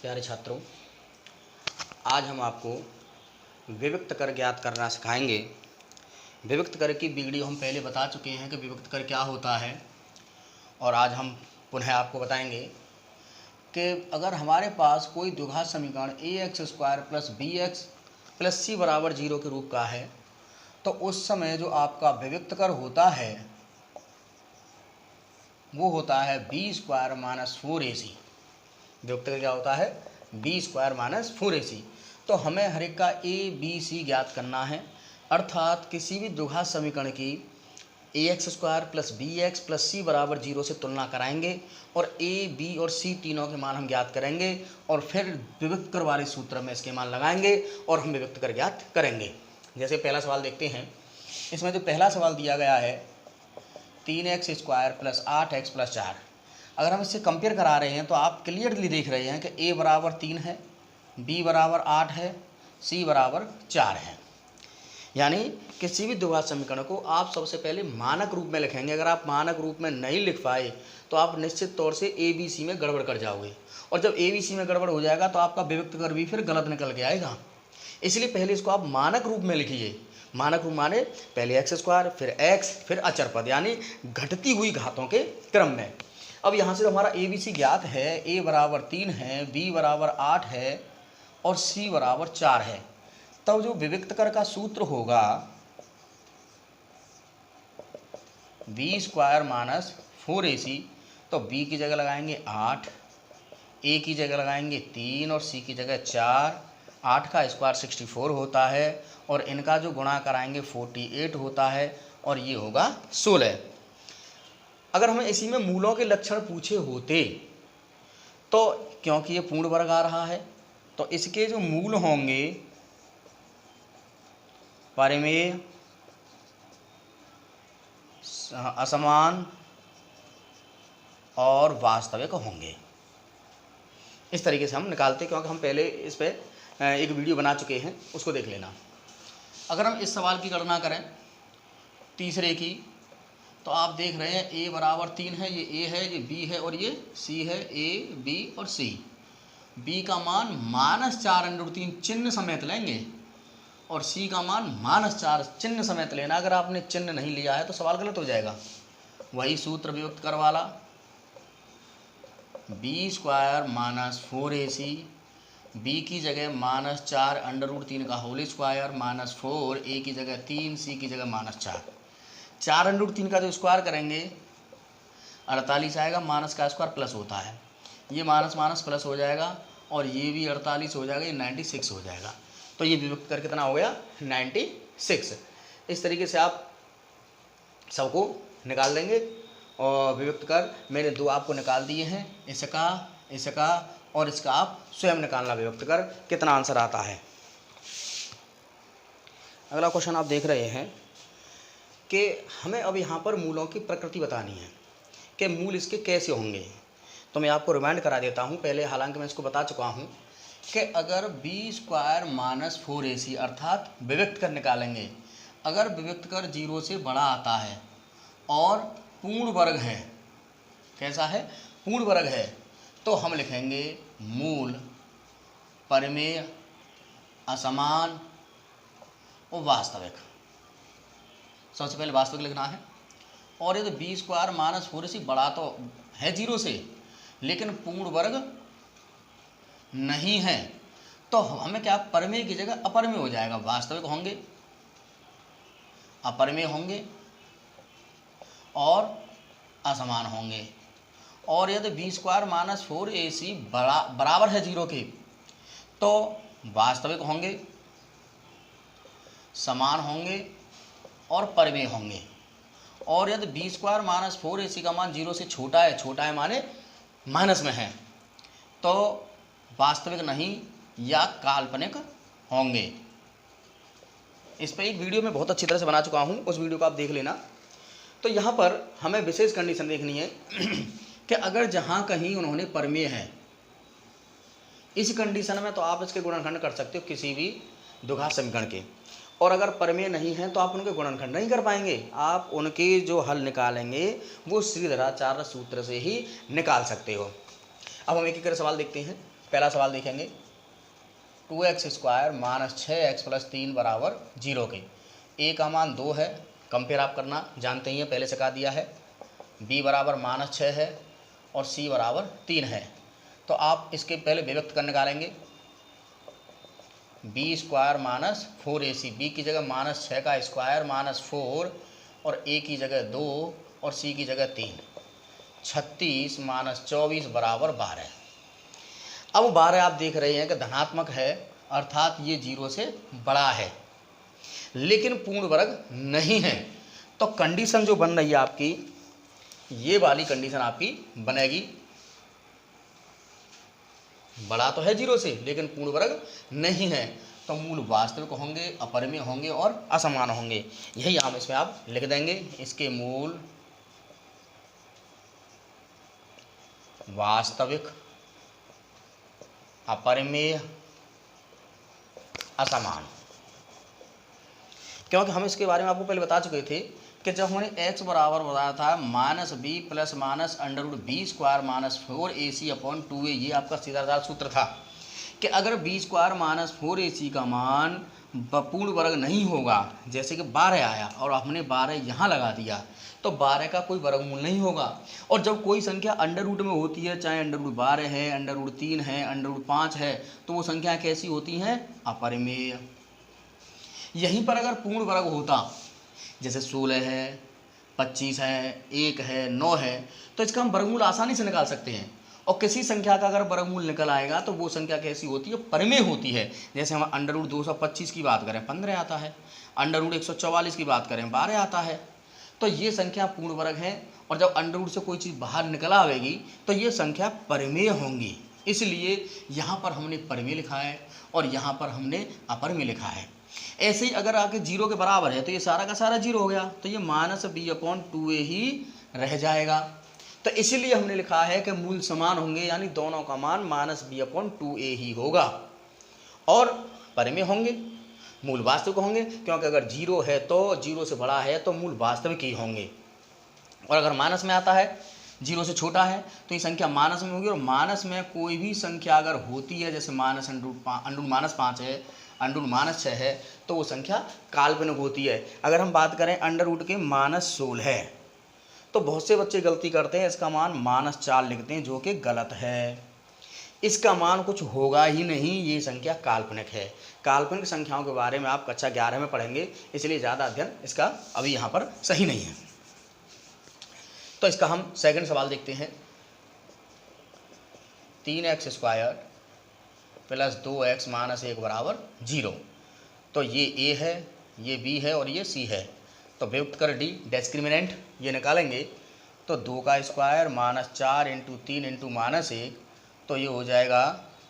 प्यारे छात्रों, आज हम आपको विविक्त कर ज्ञात करना सिखाएंगे। विविक्त कर की वीडियो हम पहले बता चुके हैं कि विविक्त कर क्या होता है, और आज हम पुनः आपको बताएंगे कि अगर हमारे पास कोई द्विघात समीकरण ax² plus bx plus c बराबर 0 के रूप का है, तो उस समय जो आपका विविक्त कर होता है वो होता है b² माइनस 4ac। विविक्त कर क्या होता है? b² minus 4ac। तो हमें हर एक का a b c ज्ञात करना है, अर्थात किसी भी द्विघात समीकरण की ax² plus bx plus c बराबर 0 से तुलना कराएंगे और a b और c तीनों के मान हम ज्ञात करेंगे और फिर विविक्त कर वाले सूत्र में इसके मान लगाएंगे और हम विविक्त कर ज्ञात करेंगे। जैसे पहला सवाल देखते हैं। इसमें जो पहला सवाल दिया गया है 3x² प्लस 8x प्लस 4, अगर हम इससे कंपेयर करा रहे हैं तो आप क्लियरली देख रहे हैं कि a बराबर 3 है, b बराबर 8 है, c बराबर 4 है। यानी किसी भी द्विघात समीकरण को आप सबसे पहले मानक रूप में लिखेंगे। अगर आप मानक रूप में नहीं लिख पाए तो आप निश्चित तौर से a b c में गड़बड़ कर जाओगे, और जब a b c में गड़बड़ हो जाएगा तो आपका विविक्त कर भी फिर गलत निकल के आएगा। इसलिए पहले इसको आप मानक रूप में लिखिए। मानक रूप माने पहले x² फिर x फिर अचर पद, यानी घटती हुई घातों के क्रम में। अब यहाँ से हमारा a b c ज्ञात है, a बराबर 3 है, b बराबर 8 है और c बराबर 4 है। तब जो विविक्त कर का सूत्र होगा b² माइनस 4ac, तो b की जगह लगाएंगे 8, a की जगह लगाएंगे 3 और c की जगह 4। 8 का स्क्वायर 64 होता है और इनका जो गुणा कराएंगे 48 होता है और ये होगा 16। अगर हमें इसी में मूलों के लक्षण पूछे होते तो क्योंकि ये पूर्ण वर्ग आ रहा है तो इसके जो मूल होंगे परिमेय, असमान और वास्तविक होंगे। इस तरीके से हम निकालते, क्योंकि हम पहले इस पे एक वीडियो बना चुके हैं, उसको देख लेना। अगर हम इस सवाल की गणना करें तीसरे की, तो आप देख रहे हैं a बराबर 3 है, ये a है, ये b है और ये c है। a b और c, b का मान -4√3 चिन्ह समेत लेंगे और c का मान -4 चिन्ह समेत लेना। अगर आपने चिन्ह नहीं लिया है तो सवाल गलत हो जाएगा। वही सूत्र वियुक्त कर वाला, b² माइनस 4ac, b की जगह -4√3 का होल स्क्वायर माइनस 4, a की जगह 3, c की जगह -4। 4√3 का जो स्क्वायर करेंगे 48 आएगा, माइनस का स्क्वायर प्लस होता है, ये माइनस माइनस प्लस हो जाएगा और ये भी 48 हो जाएगा, ये 96 हो जाएगा। तो ये विविक्त कर कितना हो गया? 96। इस तरीके से आप सबको निकाल लेंगे। और विविक्त कर मैंने दो आपको निकाल दिए हैं, इसका और इसका आप स्वयं निकालना विविक्त कर कितना आंसर आता है। अगला क्वेश्चन आप देख रहे हैं कि हमें अब यहाँ पर मूलों की प्रकृति बतानी है कि मूल इसके कैसे होंगे। तो मैं आपको रिमाइंड करा देता हूँ पहले, हालांकि मैं इसको बता चुका हूँ कि अगर b² माइनस 4ac अर्थात विविक्त कर निकालेंगे, अगर विविक्त कर 0 से बड़ा आता है और पूर्ण वर्ग है, कैसा है? पूर्ण वर्ग है, तो हम लिखेंगे मूल, परिमेय, असमान और वास्तविक। सबसे पहले वास्तविक लिखना है। और यदि b² माइनस 4ac बड़ा तो है 0 से, लेकिन पूर्ण वर्ग नहीं है, तो हमें क्या परिमेय की जगह अपरिमेय हो जाएगा। वास्तविक होंगे, अपरिमेय होंगे और असमान होंगे। और यदि b² माइनस 4ac बराबर है 0 के, तो वास्तविक होंगे, समान होंगे और परिमेय होंगे। और यदि b² माइनस 4ac का मान 0 से छोटा है माने माइनस में है, तो वास्तविक नहीं या काल्पनिक होंगे। इस पर एक वीडियो में बहुत अच्छी तरह से बना चुका हूँ, उस वीडियो को आप देख लेना। तो यहाँ पर हमें विशेष कंडीशन देखनी है कि अगर जहाँ कहीं उन्होंने परिमेय है, इस कंडीशन में तो आप इसके गुणनखंड कर सकते हो किसी भी द्विघात समीकरण के, और अगर परिमेय नहीं है तो आप उनके गुणनखंड नहीं कर पाएंगे। आप उनके जो हल निकालेंगे वो सीधाचार्य सूत्र से ही निकाल सकते हो। अब हम एक एक करके सवाल देखते हैं। पहला सवाल देखेंगे, 2x² माइनस 6x प्लस 3 बराबर 0 के। ए का मान 2 है, कंपेयर आप करना जानते ही हैं, पहले से कहा दिया है। बी बराबर -6 है और सी बराबर 3 है। तो आप इसके पहले विभक्त कर निकालेंगे, b² माइनस 4ac, बी की जगह -6 का स्क्वायर माइनस 4 और ए की जगह 2 और सी की जगह 3, 36 माइनस 24 बराबर 12। अब 12 आप देख रहे हैं कि धनात्मक है, अर्थात ये 0 से बड़ा है, लेकिन पूर्ण वर्ग नहीं है। तो कंडीशन जो बन रही है आपकी, ये वाली कंडीशन आपकी बनेगी, बड़ा तो है 0 से लेकिन पूर्ण वर्ग नहीं है, तो मूल वास्तविक होंगे, अपरिमेय होंगे और असमान होंगे। यही हम इसमें आप लिख देंगे, इसके मूल वास्तविक, अपरिमेय, असमान। क्योंकि हम इसके बारे में आपको पहले बता चुके थे कि जब हमने x बराबर बताया था -b plus minus √b² minus 4ac upon 2a, ये आपका सीधा सूत्र था कि अगर b² माइनस 4ac का मान पूर्ण वर्ग नहीं होगा, जैसे कि 12 आया और हमने 12 यहाँ लगा दिया, तो 12 का कोई वर्गमूल नहीं होगा। और जब कोई संख्या अंडर रूट में होती है, चाहे √12 है, √3 है, √5 है, तो वो संख्या कैसी होती हैं? अपरिमेय। यहीं पर अगर पूर्ण वर्ग होता, जैसे 16 है, 25 है, 1 है, 9 है, तो इसका हम वर्गमूल आसानी से निकाल सकते हैं। और किसी संख्या का अगर वर्गमूल निकल आएगा तो वो संख्या कैसी होती है? परिमेय होती है। जैसे हम √225 की बात करें 15 आता है, √144 की बात करें 12 आता है। तो ये संख्या पूर्ण वर्ग है, और जब अंडर से कोई चीज़ बाहर निकल आवेगी तो ये संख्या परिमेय होंगी। इसलिए यहाँ पर हमने परिमेय लिखा है और यहाँ पर हमने अपरिमेय लिखा है। ऐसे ही अगर आके 0 के बराबर है तो ये सारा का सारा 0 हो गया, तो ये -b/2a ही रह जाएगा। तो इसीलिए हमने लिखा है कि मूल समान होंगे, यानी दोनों का मान -b/2a ही होगा, और परिमेय होंगे, मूल वास्तविक होंगे, क्योंकि अगर 0 है तो 0 से बड़ा है तो मूल वास्तविक ही होंगे। और अगर माइनस में आता है, 0 से छोटा है, तो ये संख्या माइनस में होगी। और माइनस में कोई भी संख्या अगर होती है, जैसे -5 है, √-6 है, तो वो संख्या काल्पनिक होती है। अगर हम बात करें अंडर रूट के -16 है, तो बहुत से बच्चे गलती करते हैं, इसका मान -4 लिखते हैं, जो कि गलत है। इसका मान कुछ होगा ही नहीं, ये संख्या काल्पनिक है। काल्पनिक संख्याओं के बारे में आप कक्षा 11 में पढ़ेंगे, इसलिए ज़्यादा अध्ययन इसका अभी यहाँ पर सही नहीं है। तो इसका हम सेकंड सवाल देखते हैं। 3x² प्लस 2x माइनस 1 बराबर 0। तो ये a है, ये b है और ये c है। तो विभक्त कर d, डिस्क्रिमिनेंट ये निकालेंगे, तो 2 का स्क्वायर माइनस 4 × 3 × -1, तो ये हो जाएगा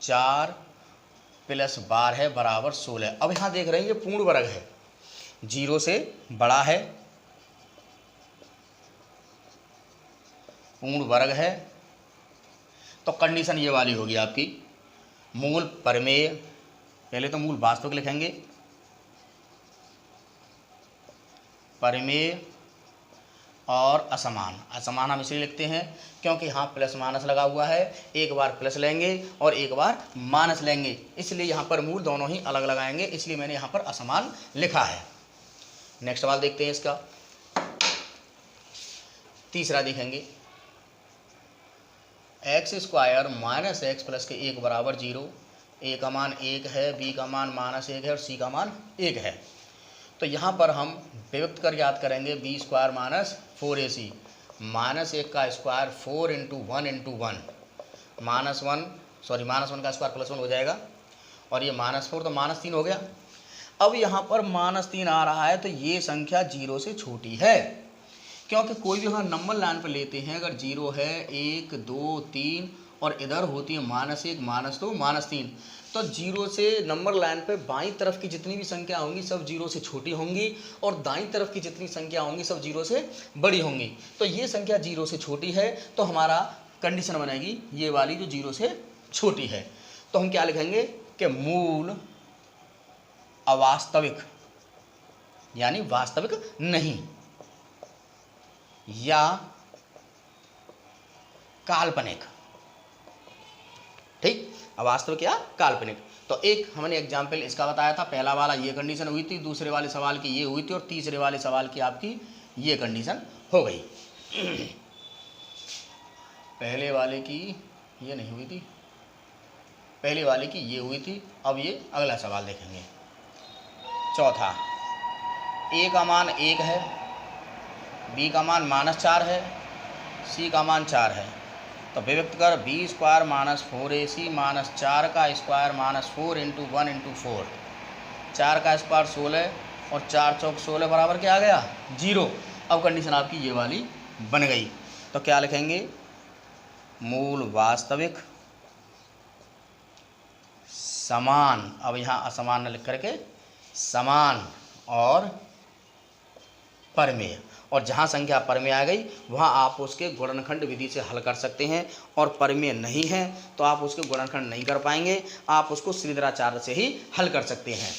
4 प्लस 12 बराबर 16। अब यहाँ देख रहे हैं ये पूर्ण वर्ग है, 0 से बड़ा है, पूर्ण वर्ग है, तो कंडीशन ये वाली होगी आपकी, मूल परिमेय, पहले तो मूल वास्तविक लिखेंगे, परिमेय और असमान। असमान हम इसलिए लिखते हैं क्योंकि यहाँ प्लस माइनस लगा हुआ है, एक बार प्लस लेंगे और एक बार माइनस लेंगे, इसलिए यहाँ पर मूल दोनों ही अलग लगाएंगे, इसलिए मैंने यहाँ पर असमान लिखा है। नेक्स्ट सवाल देखते हैं इसका, तीसरा देखेंगे। x² माइनस x प्लस के 1 बराबर 0। a का मान 1 है, b का मान -1 है और c का मान 1 है। तो यहाँ पर हम विभक्त कर याद करेंगे, b² माइनस 4ac, -1 का स्क्वायर 4 × 1 × 1, -1 का स्क्वायर +1 हो जाएगा, और ये -4 तो -3 हो गया। अब यहाँ पर -3 आ रहा है, तो ये संख्या 0 से छोटी है, क्योंकि कोई भी अगर नंबर लाइन पर लेते हैं, अगर 0 है, 1 2 3 और इधर होती है -1 -2 -3, तो 0 से नंबर लाइन पे बाईं तरफ की जितनी भी संख्या होंगी सब 0 से छोटी होंगी, और दाईं तरफ की जितनी संख्या होंगी सब 0 से बड़ी होंगी। तो ये संख्या 0 से छोटी है, तो हमारा कंडीशन बनेगी ये वाली जो 0 से छोटी है। तो हम क्या लिखेंगे कि मूल अवास्तविक, यानी वास्तविक नहीं, या काल्पनिक। ठीक, अवास्तविक या काल्पनिक। तो एक हमने एग्जाम्पल इसका बताया था, पहला वाला ये कंडीशन हुई थी, दूसरे वाले सवाल की ये हुई थी और तीसरे वाले सवाल की आपकी ये कंडीशन हो गई। पहले वाले की ये नहीं हुई थी, पहले वाले की ये हुई थी। अब ये अगला सवाल देखेंगे। चौथा, ए का मान 1 है, बी का मान -4 है, सी का मान 4 है। तो विभक्त कर B square minus 4ac minus 4 का स्क्वायर माइनस 4 इंटू 1 इंटू 4। 4 का स्क्वायर 16 और 4 चौक 16 बराबर क्या आ गया 0। अब कंडीशन आपकी ये वाली बन गई। तो क्या लिखेंगे, मूल वास्तविक समान, अब यहाँ असमान न लिख करके समान और परमेय, और जहाँ संख्या परमेय आ गई वहाँ आप उसके गुणनखंड विधि से हल कर सकते हैं, और परमेय नहीं है तो आप उसके गुणनखंड नहीं कर पाएंगे, आप उसको श्रीधराचार्य से ही हल कर सकते हैं।